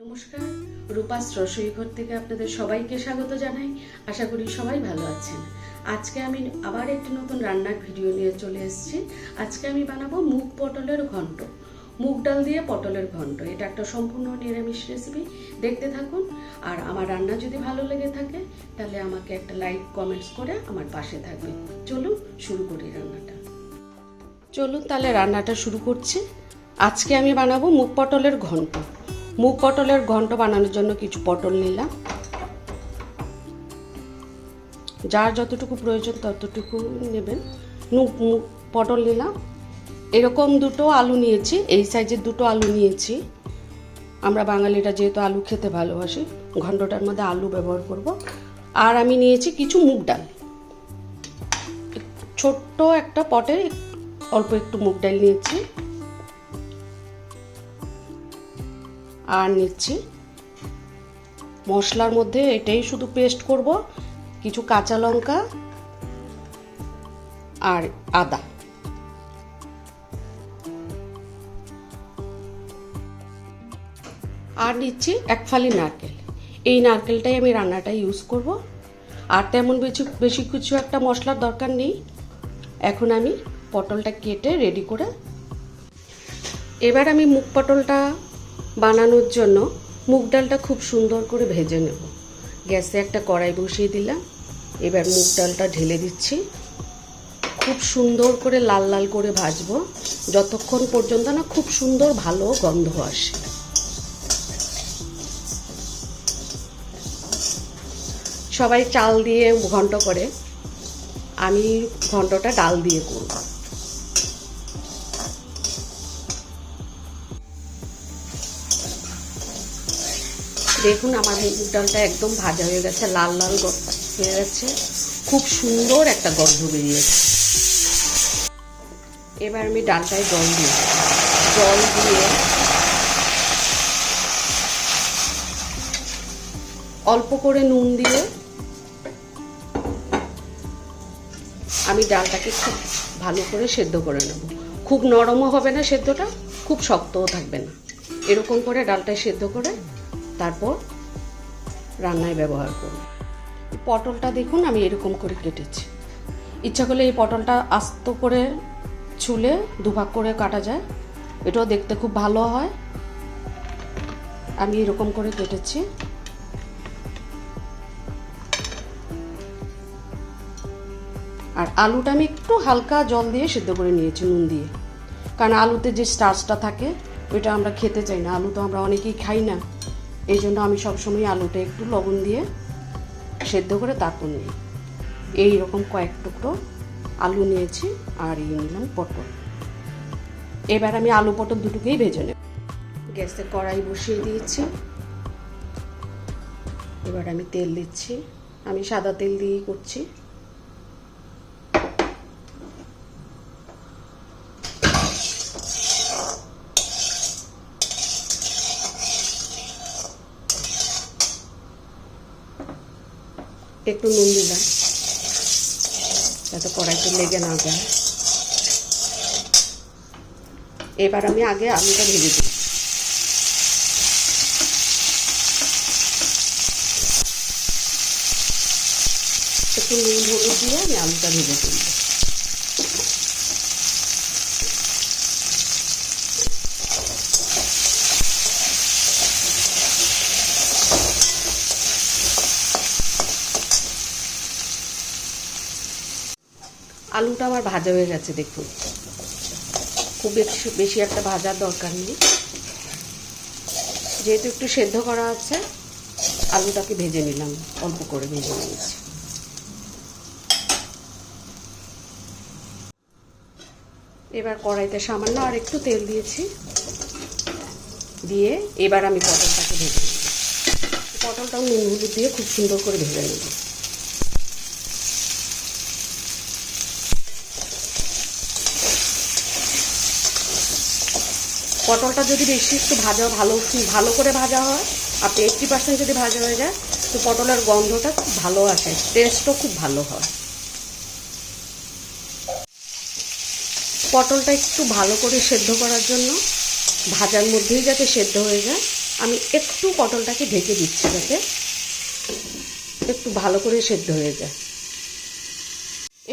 নমস্কার, রূপাস রসোই ঘর থেকে আপনাদের সবাইকে স্বাগত জানাই। আশা করি সবাই ভালো আছেন। আজকে আমি আবার একটি নতুন রান্নার ভিডিও নিয়ে চলে এসেছি। আজকে আমি বানাবো মুগ পটলের ঘন্ট, মুগ ডাল দিয়ে পটলের ঘন্ট। এটা একটা সম্পূর্ণ নিরামিষ রেসিপি, দেখতে থাকুন। আর আমার রান্না যদি ভালো লেগে থাকে তাহলে আমাকে একটা লাইক কমেন্টস করে আমার পাশে থাকবে। চলুন শুরু করি রান্নাটা। চলুন তাহলে রান্নাটা শুরু করছি। আজকে আমি বানাবো মুগ পটলের ঘন্ট। মুগ পটলের ঘন্ট বানানোর জন্য কিছু পটল নিলাম, যার যতটুকু প্রয়োজন ততটুকু নেবেন। পটল নিলাম, এরকম দুটো আলু নিয়েছি, এই সাইজের দুটো আলু নিয়েছি। আমরা বাঙালিরা যেহেতু আলু খেতে ভালোবাসি, ঘন্টটার মধ্যে আলু ব্যবহার করব। আর আমি নিয়েছি কিছু মুগ ডাল, ছোট্ট একটা পটে অল্প একটু মুগ ডাল নিয়েছি। আর নিচ্ছি মশলার মধ্যে এটাই শুধু পেস্ট করব, কিছু কাঁচা লঙ্কা আর আদা। আর নিচ্ছি এক ফালি নারকেল। এই নারকেলটাই আমি রান্নাটা ইউজ করব। আর তেমন বেশি কিছু একটা মশলার দরকার নেই। এখন আমি পটলটা কেটে রেডি করে, এবার আমি মুগ পটলটা বানানোর জন্য মুগ ডালটা খুব সুন্দর করে ভেজে নেব। গ্যাসে একটা কড়াই বসিয়ে দিলাম, এবার মুগ ডালটা ঢেলে দিচ্ছি। খুব সুন্দর করে লাল লাল করে ভাজবো, যতক্ষণ পর্যন্ত না খুব সুন্দর ভালো গন্ধ আসে। সবাই চাল দিয়ে ঘন্ট করে, আমি ঘন্টটা ডাল দিয়ে করব। দেখুন আমার মুগ ডালটা একদম ভাজা হয়ে গেছে, লাল লাল হয়ে গেছে, খুব সুন্দর একটা গন্ধ বেরিয়েছে। এবার আমি ডালটায় জল দিয়ে অল্প করে নুন দিয়ে আমি ডালটাকে খুব ভালো করে সেদ্ধ করে নেব। খুব নরমও হবে না সেদ্ধটা, খুব শক্তও থাকবে না। এরকম করে ডালটায় সেদ্ধ করে তারপর রান্নায় ব্যবহার করব। পটলটা দেখুন আমি এরকম করে কেটেছি। ইচ্ছা করলে এই পটলটা আস্ত করে ছুলে দুভাগ করে কাটা যায়, এটাও দেখতে খুব ভালো হয়। আমি এরকম করে কেটেছি। আর আলুটা আমি একটু হালকা জল দিয়ে সেদ্ধ করে নিয়েছি, নুন দিয়ে। কারণ আলুতে যে স্টার্চটা থাকে ওইটা আমরা খেতে চাই না, আলু তো আমরা অনেকেই খাই না। এই জন্য আমি সবসময় আলুটা একটু লবণ দিয়ে সেদ্ধ করে তারপর নিই। এইরকম কয়েক টুকরো আলু নিয়েছি আর নিলাম পটল। এবার আমি আলু পটল দুটোকেই ভেজে নেব। গ্যাসে কড়াই বসিয়ে দিয়েছি, এবার আমি তেল দিচ্ছি। আমি সাদা তেল দিয়েই করছি। একটু নুন দিলাম যাতে কড়াইতে লেগে না যায়। এবার আমি আগে আলুটা ভেজে দিই। একটু নুন হলুদ দিয়ে আমি আলুটা ভেজে দিই। আলুটা আমার ভাজা হয়ে গেছে দেখুন, খুব বেশি একটা ভাজার দরকার নেই। যেহেতু একটু সেদ্ধ করা আছে, আলুটাকে ভেজে নিলাম, অল্প করে ভেজে নিয়েছি। এবার কড়াইতে সামান্য আর একটু তেল দিয়েছি, দিয়ে এবার আমি পটলটাকে ভেজে নেব। পটলটাও নুন হলুদ দিয়ে খুব সুন্দর করে ভেজে নেব। পটলটা যদি বেশি একটু ভালো করে ভাজা হয়, আপনি 80% যদি ভাজা হয়ে যায় তো পটলের গন্ধটা খুব ভালো আসে, টেস্টও খুব ভালো হয়। পটলটা একটু ভালো করে সেদ্ধ করার জন্য ভাজার মধ্যেই যাতে সেদ্ধ হয়ে যায় আমি একটু পটলটাকে ঢেকে দিচ্ছি যাতে একটু ভালো করে সেদ্ধ হয়ে যায়।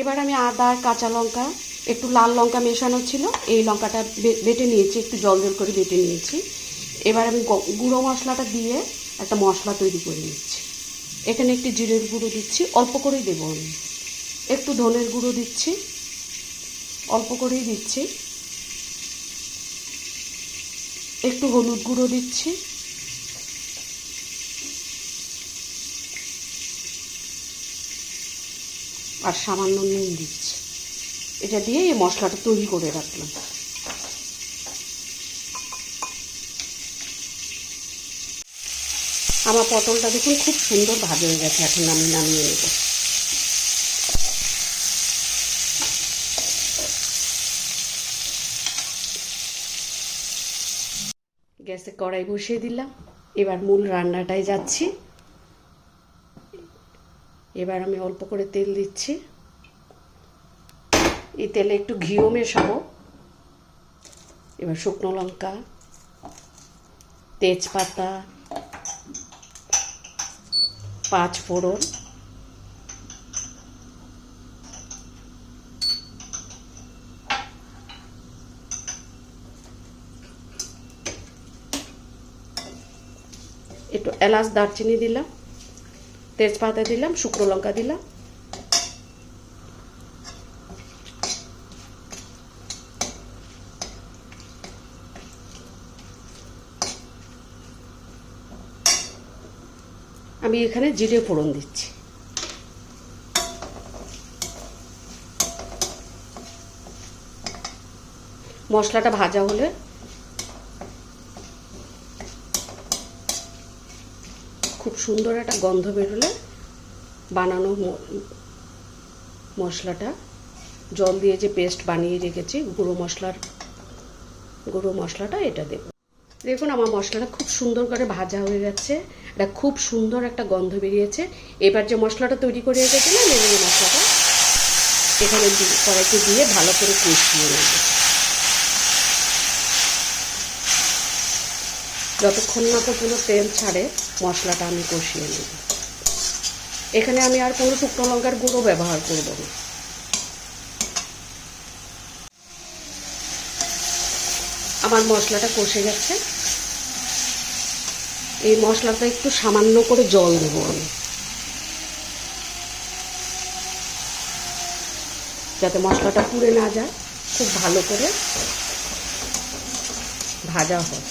এবার আমি আদা আর কাঁচা লঙ্কা, একটু লাল লঙ্কা মেশানো ছিল, এই লঙ্কাটা বেটে নিয়েছি, একটু জল জল করে বেটে নিয়েছি। এবার আমি গুঁড়ো মশলাটা দিয়ে একটা মশলা তৈরি করে নিচ্ছি। এখানে একটু জিরের গুঁড়ো দিচ্ছি, অল্প করেই দেবো আমি। একটু ধনের গুঁড়ো দিচ্ছি, অল্প করেই দিচ্ছি। একটু হলুদ গুঁড়ো দিচ্ছি, আর সামান্য নুন দিচ্ছি। এটা দিয়ে এই মশলাটা তৈরি করে রাখলাম। আমার পটলটা দেখুন খুব সুন্দর ভাজা হয়ে গেছে। এখন আমি নামিয়ে নেব। গ্যাসে কড়াই বসিয়ে দিলাম। এবার মূল রান্নাটায় যাচ্ছি। এবার আমি অল্প করে তেল দিচ্ছি। এই তেলে একটু ঘিও মেশাবো। এবার শুকনো লঙ্কা, তেজপাতা, 5 ফোড়ন, একটু এলাচ দারচিনি দিলাম, তেজপাতা দিলাম, শুকনো লঙ্কা দিলাম। আমি এখানে জিরে ফোড়ন দিচ্ছি। মশলাটা ভাজা হলে খুব সুন্দর একটা গন্ধ বেরোলে বানানো মশলাটা, জল দিয়ে যে পেস্ট বানিয়ে রেখেছি গুঁড়ো মশলাটা এটা দেব। দেখুন আমার মশলাটা খুব সুন্দর করে ভাজা হয়ে গেছে। এটা খুব সুন্দর একটা গন্ধ বেরিয়েছে। এবার যে মশলাটা তৈরি করে রেখেছিলাম এই মশলাটা এখানে কড়াইতে দিয়ে ভালো করে কষিয়ে নেব। যতক্ষণ না পর্যন্ত তেল ছাড়ে মশলাটা আমি কষিয়ে নেব। এখানে আমি আর কোনো শুকনো লঙ্কার গুঁড়ো ব্যবহার করব না। আমার মশলাটা কষে গেছে। এই মশলাটা একটু সামান্য করে জল দেবো আমি, যাতে মশলাটা পুড়ে না যায়, খুব ভালো করে ভাজা হয়।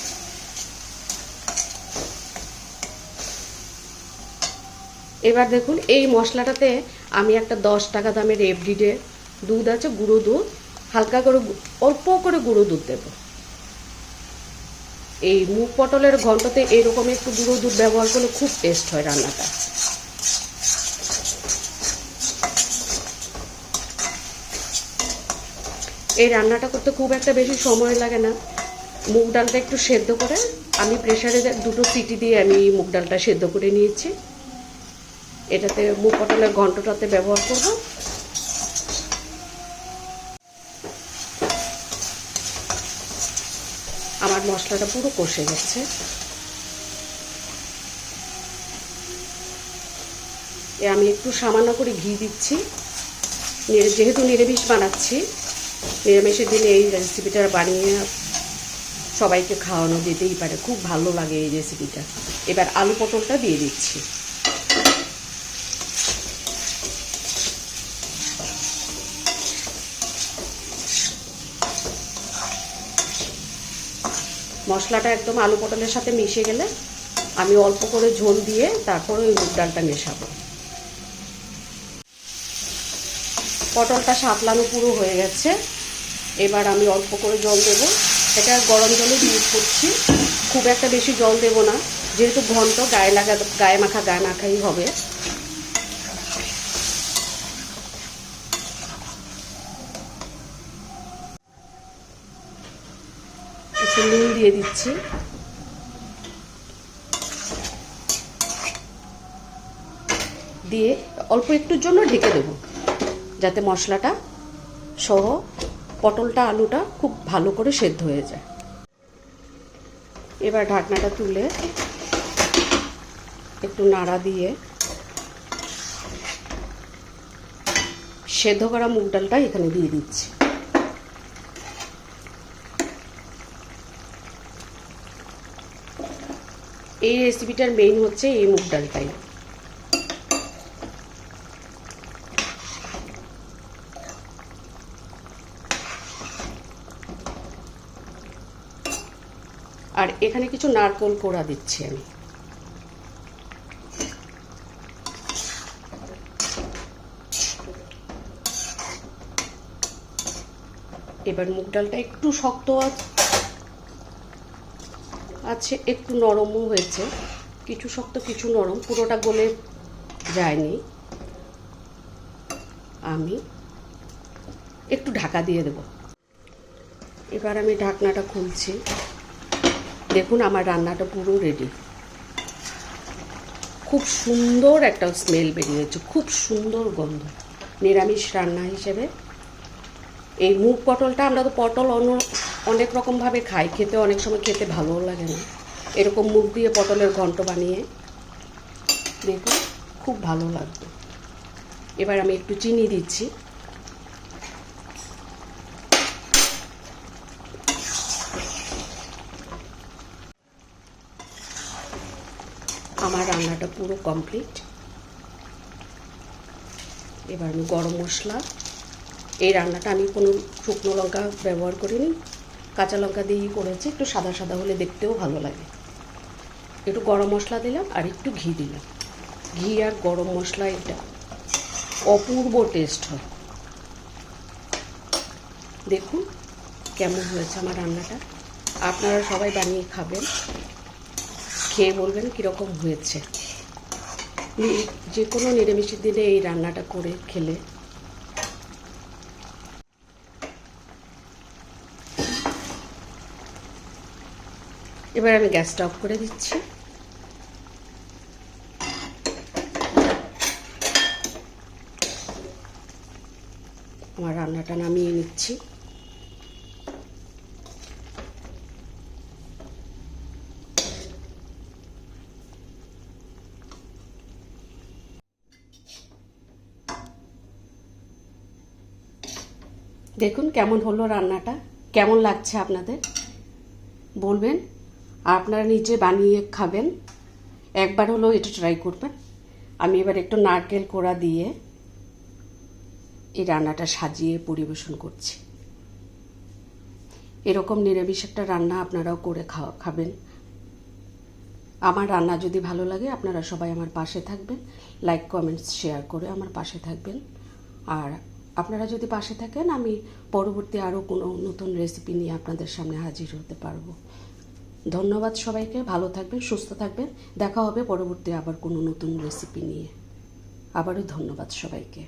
এবার দেখুন এই মশলাটাতে আমি একটা 10 টাকা দামের এভরিডে দুধ আছে, গুঁড়ো দুধ, হালকা করে অল্প করে গুঁড়ো দুধ দেব। এই মুগ পটলের ঘন্টতে এরকম একটু গুঁড়ো দুধ ব্যবহার করলে খুব টেস্ট হয় রান্নাটা। এই রান্নাটা করতে খুব একটা বেশি সময় লাগে না। মুগ ডালটা একটু সেদ্ধ করে আমি প্রেসারে 2টো সিটি দিয়ে আমি মুগ ডালটা সেদ্ধ করে নিয়েছি। এটাতে মুগ পটলের ঘন্টটাতে ব্যবহার করব। আমার মশলাটা পুরো কষে গেছে। আমি একটু সামান্য করে ঘি দিচ্ছি। যেহেতু নিরামিষ বানাচ্ছি, নিরামিষের দিনে এই রেসিপিটা বানিয়ে সবাইকে খাওয়ানো যেতেই পারে, খুব ভালো লাগে এই রেসিপিটা। এবার আলু পটলটা দিয়ে দিচ্ছি। মশলাটা একদম আলু পটলের সাথে মিশে গেলে আমি অল্প করে ঝোল দিয়ে তারপরে ওই মুগ ডালটা মেশাবো। পটলটা সাতলানো পুরো হয়ে গেছে। এবার আমি অল্প করে জল দেবো। এটা গরম জলে ইউজ করছি, খুব একটা বেশি জল দেব না, যেহেতু ঘন্ট গায়ে মাখাই হবে। একটু নুন দিয়ে দিচ্ছি। দিয়ে অল্প একটুর জন্য ঢেকে দেবো, যাতে মশলাটা সহ পটলটা আলুটা খুব ভালো করে সেদ্ধ হয়ে যায়। এবার ঢাকনাটা তুলে একটু নাড়া দিয়ে সেদ্ধ করা মুগ ডালটা এখানে দিয়ে দিচ্ছি। এই রেসিপিটার মেইন হচ্ছে এই মুগ ডালটাই। আর এখানে কিছু নারকেল কোড়া দিচ্ছি আমি। এবার মুগ ডালটা একটু শক্ত আছে, একটু নরমও হয়েছে, কিছু শক্ত কিছু নরম, পুরোটা গলে যায়নি। আমি একটু ঢাকা দিয়ে দেব। এবার আমি ঢাকনাটা খুলছি। দেখুন আমার রান্নাটা পুরো রেডি। খুব সুন্দর একটা স্মেল বেরিয়েছে, খুব সুন্দর গন্ধ। নিরামিষ রান্না হিসেবে এই মুগ পটলটা, আমরা তো পটল অনেক রকমভাবে খাই, খেতে অনেক সময় খেতে ভালোও লাগে না। এরকম মুগ দিয়ে পটলের ঘন্ট বানিয়ে দেখুন, খুব ভালো লাগবে। এবার আমি একটু চিনি দিচ্ছি। আমার রান্নাটা পুরো কমপ্লিট। এবার আমি গরম মশলা, এই রান্নাটা আমি কোনো শুকনো লঙ্কা ব্যবহার করিনি, কাঁচা লঙ্কা দিয়েই করেছি। একটু সাদা সাদা হলে দেখতেও ভালো লাগে। একটু গরম মশলা দিলাম আর একটু ঘি দিলাম। ঘি আর গরম মশলা এটা অপূর্ব টেস্ট হয়। দেখুন কেমন হয়েছে আমার রান্নাটা। আপনারা সবাই বানিয়ে খাবেন, খেয়ে বলবেন কীরকম হয়েছে। যে কোনো নিরামিষের দিনে এই রান্নাটা করে খেলে। এবার আমি গ্যাসটা অফ করে দিচ্ছি। আমার রান্নাটা নামিয়ে নিচ্ছি। দেখুন কেমন হলো রান্নাটা, কেমন লাগছে আপনাদের বলবেন। আপনারা নিজে বানিয়ে খাবেন, একবার হলেও এটা ট্রাই করবেন। আমি এবার একটু নারকেল কোড়া দিয়ে এই রান্নাটা সাজিয়ে পরিবেশন করছি। এরকম নিরামিষ একটা রান্না আপনারাও করে খাবেন। আমার রান্না যদি ভালো লাগে আপনারা সবাই আমার পাশে থাকবেন, লাইক কমেন্টস শেয়ার করে আমার পাশে থাকবেন। আর আপনারা যদি পাশে থাকেন, আমি পরবর্তী আরও কোনো নতুন রেসিপি নিয়ে আপনাদের সামনে হাজির হতে পারবো। ধন্যবাদ সবাইকে, ভালো থাকবেন, সুস্থ থাকবেন। দেখা হবে পরবর্তী আবার কোনো নতুন রেসিপি নিয়ে। আবারও ধন্যবাদ সবাইকে।